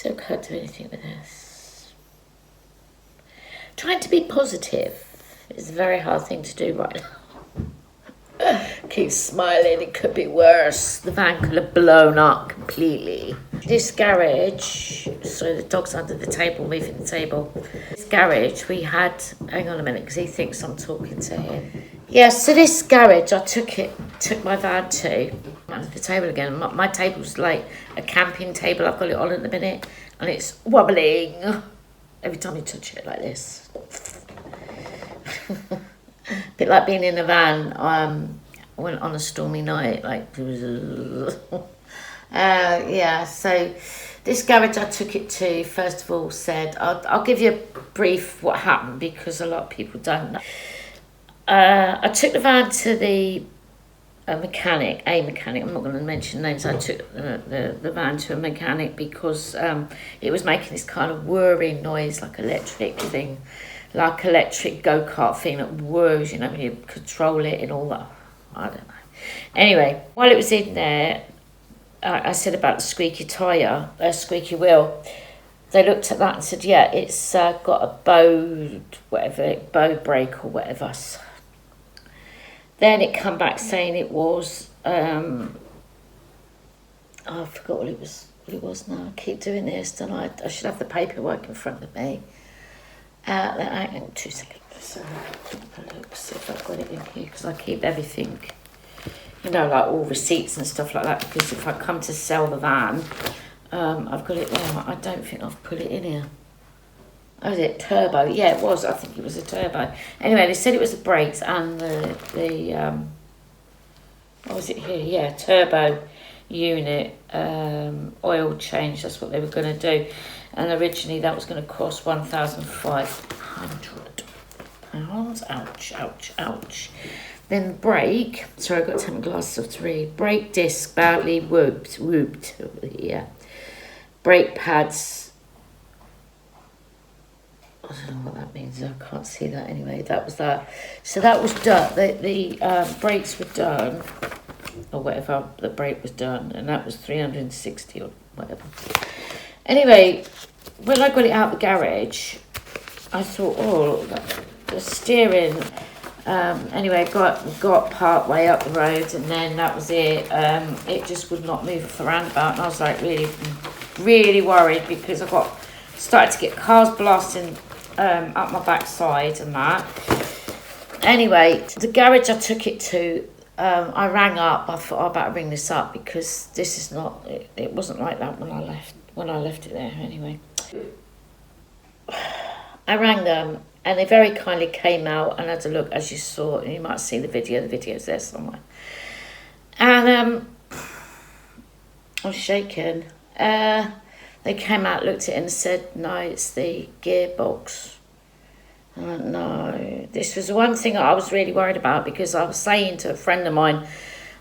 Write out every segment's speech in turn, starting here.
Still can't do anything with this. Trying to be positive is a very hard thing to do right now. Keep smiling, it could be worse. The van could have blown up completely. This garage, so the dog's under the table, moving the table. This garage we had, hang on a minute, because he thinks I'm talking to him. Yeah, so this garage I took my van to, under the table again. My table's like a camping table, I've got it on at the minute, and it's wobbling every time you touch it like this. A bit like being in a van. Went on a stormy night, like yeah. So this garage I took it to, first of all, said I'll give you a brief what happened because a lot of people don't know. I took the van to the mechanic. I'm not going to mention names. I took the van to a mechanic because it was making this kind of whirring noise, like electric thing, like electric go-kart thing that whirs, you know, when you control it and all that. I don't know. Anyway, while it was in there, I said about the squeaky tyre, squeaky wheel. They looked at that and said, yeah, it's got a bow brake or whatever. Then it come back saying it was, I forgot what it was now. I keep doing this, don't I? I should have the paperwork in front of me. Hang on 2 seconds. So look, see if I've got it in here, because I keep everything, you know, like all receipts and stuff like that, because if I come to sell the van, I've got it there. I don't think I've put it in here. Oh, is it turbo? Yeah, it was. I think it was a turbo. Anyway, they said it was the brakes and the what was it here? Yeah, turbo unit, oil change. That's what they were going to do. And originally that was going to cost £1,500. Ouch, ouch, ouch. Then the brake. Sorry, I've got to take my glasses off to read. Brake disc badly whooped. Yeah. Brake pads. I don't know what that means. I can't see that anyway. That was that. So that was done. The brakes were done, or whatever. The brake was done, and that was 360 or whatever. Anyway, when I got it out of the garage, I thought, oh, the steering. Anyway, got part way up the road, and then that was it. It just would not move off the roundabout, and I was like really worried because I started to get cars blasting up my backside and that. Anyway, the garage I took it to, I rang up. I thought, I better ring this up because this is not. It wasn't like that when I left it there. Anyway, I rang them. And they very kindly came out and had a look, as you saw. And you might see the video. The video's there somewhere. And I was shaking. They came out, looked at it and said, no, it's the gearbox. I went, no. This was one thing I was really worried about because I was saying to a friend of mine,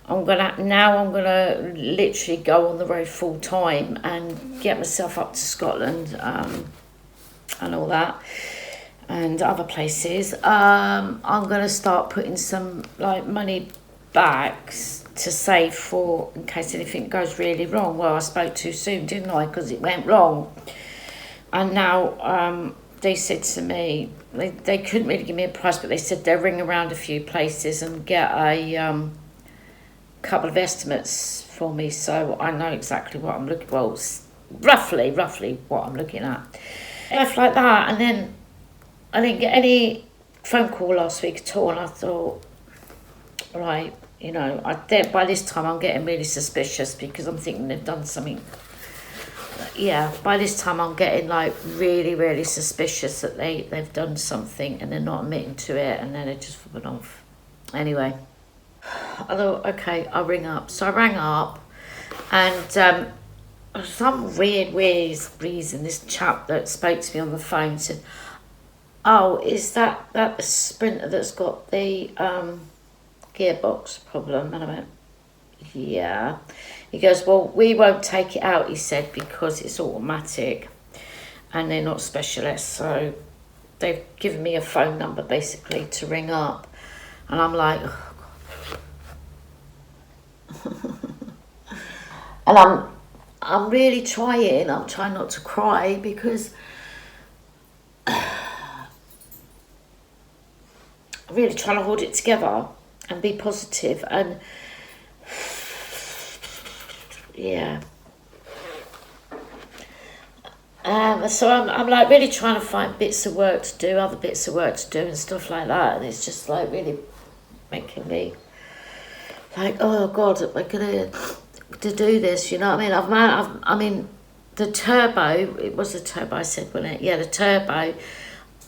I'm gonna literally go on the road full time and get myself up to Scotland and all that. And other places. I'm going to start putting some like money back to save for in case anything goes really wrong. Well, I spoke too soon, didn't I? Because it went wrong. And now they said to me, they couldn't really give me a price, but they said they'll ring around a few places and get a couple of estimates for me, so I know exactly what I'm looking. Well, roughly what I'm looking at. Stuff like that, and then I didn't get any phone call last week at all, and I thought, right, you know, by this time I'm getting really suspicious because I'm thinking they've done something. Yeah, by this time I'm getting like really suspicious that they've done something and they're not admitting to it, and then it just went off. Anyway, I thought, okay, I'll ring up. So I rang up, and for some weird reason, this chap that spoke to me on the phone said, oh, is that the Sprinter that's got the gearbox problem? And I went, yeah. He goes, well, we won't take it out, he said, because it's automatic and they're not specialists. So they've given me a phone number basically to ring up. And I'm like, oh, God. And I'm really trying. I'm trying not to cry because I'm really trying to hold it together and be positive. And yeah. So I'm like really trying to find bits of work to do, other bits of work to do, and stuff like that. And it's just like really making me like, oh God, am I gonna to do this? You know what I mean? I mean, the turbo. It was the turbo. I said, wasn't it? Yeah, the turbo.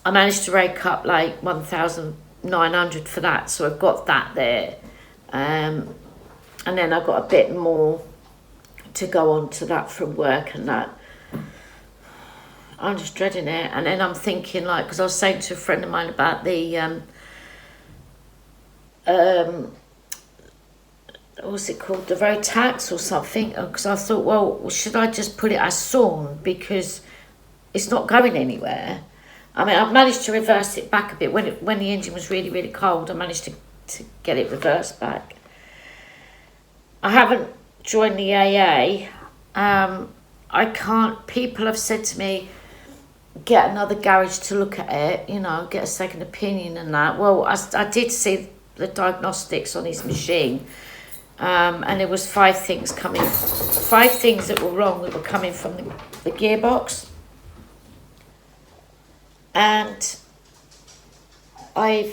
I managed to rake up like 1,900 for that, so I've got that there. And then I've got a bit more to go on to that from work and that. I'm just dreading it. And then I'm thinking, like, because I was saying to a friend of mine about the what's it called, the road tax or something, because I thought, well, should I just put it as sawn because it's not going anywhere. I mean, I've managed to reverse it back a bit. When the engine was really, really cold, I managed to get it reversed back. I haven't joined the AA. I can't, people have said to me, get another garage to look at it, you know, get a second opinion and that. Well, I did see the diagnostics on his machine, and there was five things that were wrong that were coming from the gearbox. And I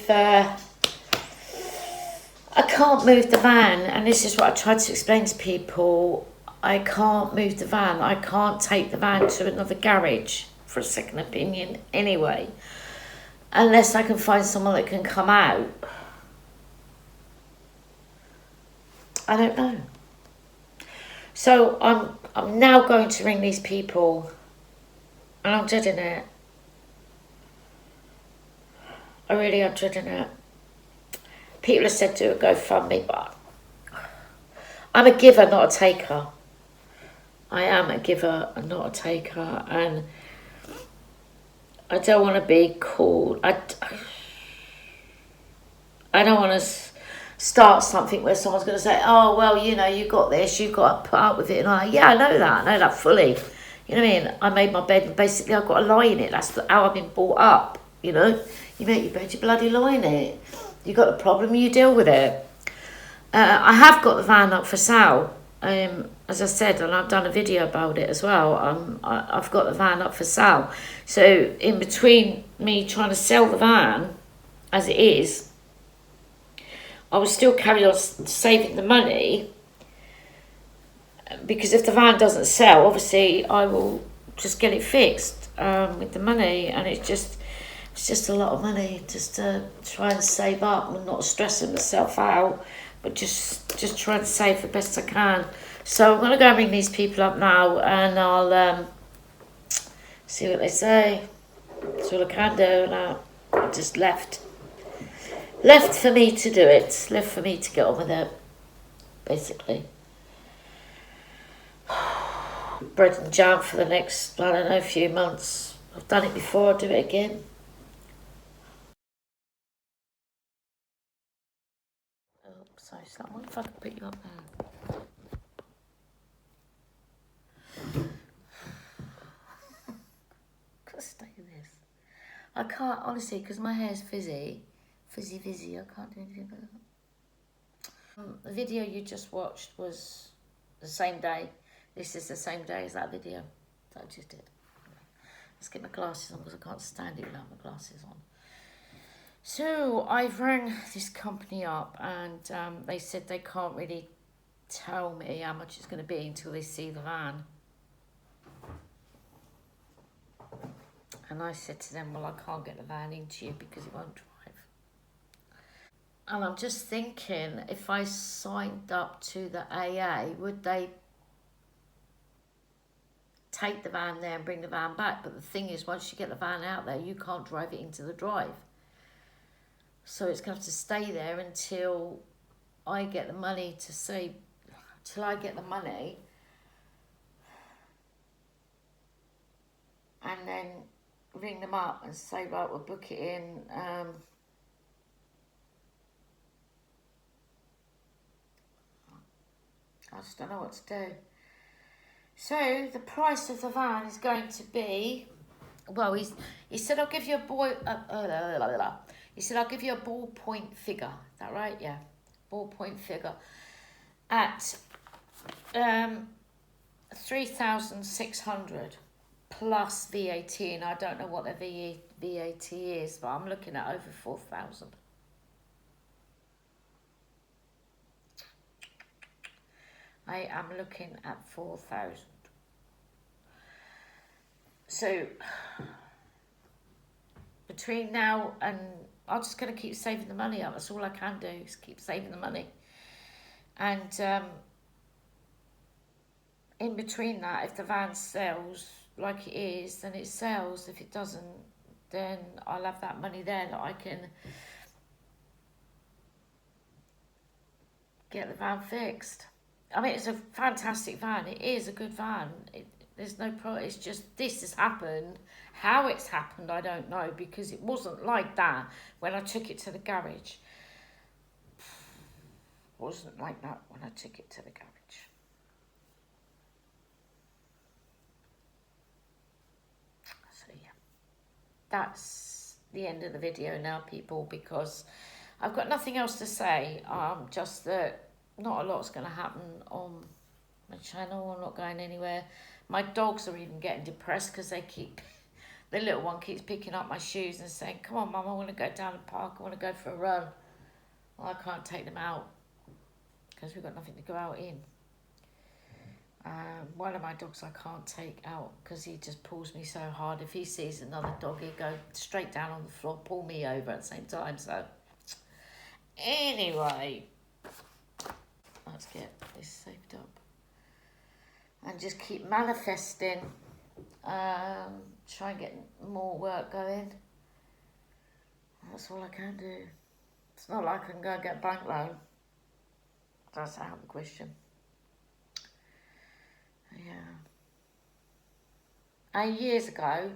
can't move the van, and this is what I tried to explain to people. I can't move the van. I can't take the van to another garage for a second opinion anyway, unless I can find someone that can come out. I don't know. So I'm now going to ring these people, and I'm dreading it. I really am dreading it. People have said do a GoFundMe, but I'm a giver, not a taker. I am a giver and not a taker, and I don't want to be called. I don't want to start something where someone's going to say, "Oh, well, you know, you got this, you got to put up with it," and I'm like, "Yeah, I know that fully." You know what I mean? I made my bed, and basically I've got to lie in it. That's how I've been brought up. You know, you make your bed, you bloody lie in it. You got a problem, you deal with it. I have got the van up for sale, as I said, and I've done a video about it as well. I've got the van up for sale. So in between me trying to sell the van as it is, I will still carry on saving the money, because if the van doesn't sell, obviously I will just get it fixed with the money, and it's just a lot of money just to try and save up and not stressing myself out, but just try and save the best I can. So I'm going to go and ring these people up now, and I'll see what they say. That's all I can do now. I just left for me to do it, left for me to get on with it, basically. Bread and jam for the next, I don't know, few months. I've done it before, I'll do it again. Oh, sorry, so I wonder if I can put you up there. Gotta stay with this. I can't, honestly, because my hair's fizzy. I can't do anything about it. The video you just watched was the same day. This is the same day as that video that I just did. Let's get my glasses on because I can't stand it without my glasses on. So I've rang this company up, and they said they can't really tell me how much it's going to be until they see the van. And I said to them, well, I can't get the van into you because it won't drive. And I'm just thinking, if I signed up to the AA, would they take the van there and bring the van back? But the thing is, once you get the van out there, you can't drive it into the drive. So it's going to have to stay there until I get the money to say, till I get the money. And then ring them up and say, right, we'll book it in. I just don't know what to do. So the price of the van is going to be, well, he said I'll give you he said I'll give you a ballpoint figure. Is that right? Yeah, ballpoint figure at 3,600 plus VAT, and I don't know what the VAT is, but I'm looking at over 4,000. I am looking at 4,000. So between now and I'm just going to keep saving the money up. That's all I can do, is keep saving the money. And in between that, if the van sells like it is, then it sells. If it doesn't, then I'll have that money there that I can get the van fixed. I mean, it's a fantastic van. It is a good van. There's no problem. It's just this has happened. How it's happened, I don't know, because it wasn't like that when I took it to the garage. It wasn't like that when I took it to the garage. So yeah, that's the end of the video now, people, because I've got nothing else to say. Just that not a lot's going to happen on my channel. I'm not going anywhere. My dogs are even getting depressed because the little one keeps picking up my shoes and saying, come on, Mum, I want to go down the park. I want to go for a run. Well, I can't take them out because we've got nothing to go out in. One of my dogs I can't take out because he just pulls me so hard. If he sees another dog, he'll go straight down on the floor, pull me over at the same time. So anyway, let's get this saved up and just keep manifesting. Try and get more work going. That's all I can do. It's not like I can go and get a bank loan. That's out of the question. Yeah. A few years ago,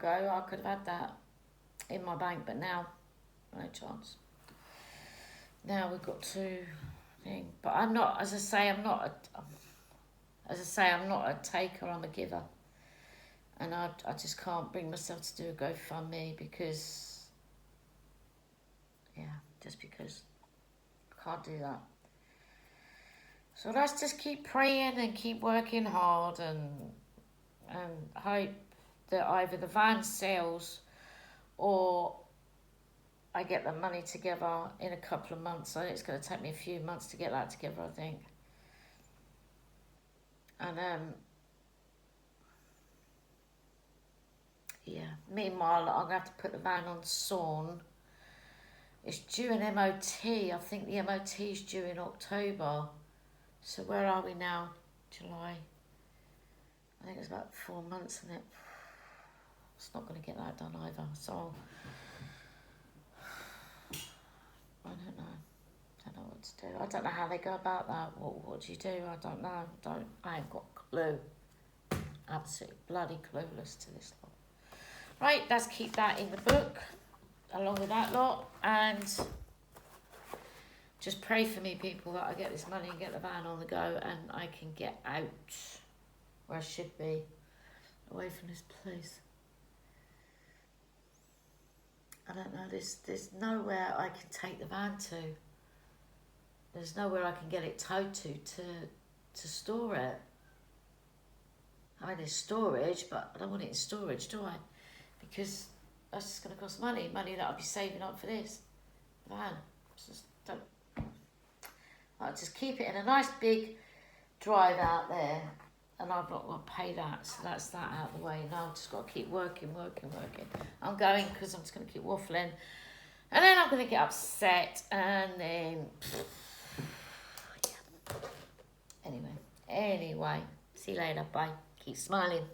I could have had that in my bank, but now, no chance. Now we've got to think. But I'm not, as I say, I'm not a taker, I'm a giver. And I just can't bring myself to do a GoFundMe because, just because I can't do that. So let's just keep praying and keep working hard and hope that either the van sells or I get the money together in a couple of months. So it's going to take me a few months to get that together, I think. And meanwhile, I'm going to have to put the van on Sawn. It's due an MOT. I think the MOT is due in October. So where are we now? July. I think it's about 4 months, isn't it? It's not going to get that done either. So I don't know. I don't know what to do. I don't know how they go about that. What do you do? I don't know. I ain't got a clue. Absolutely bloody clueless to this lot. Right, let's keep that in the book along with that lot, and just pray for me, people, that I get this money and get the van on the go and I can get out where I should be, away from this place. I don't know, there's nowhere I can take the van to. There's nowhere I can get it towed to store it. I mean, there's storage, but I don't want it in storage, do I? Because that's just going to cost money that I'll be saving up for this van. I'll just keep it in a nice big drive out there, and I've not got to pay that, so that's that out of the way. Now I've just got to keep working. I'm going because I'm just going to keep waffling, and then I'm going to get upset, and then Anyway, see you later. Bye. Keep smiling.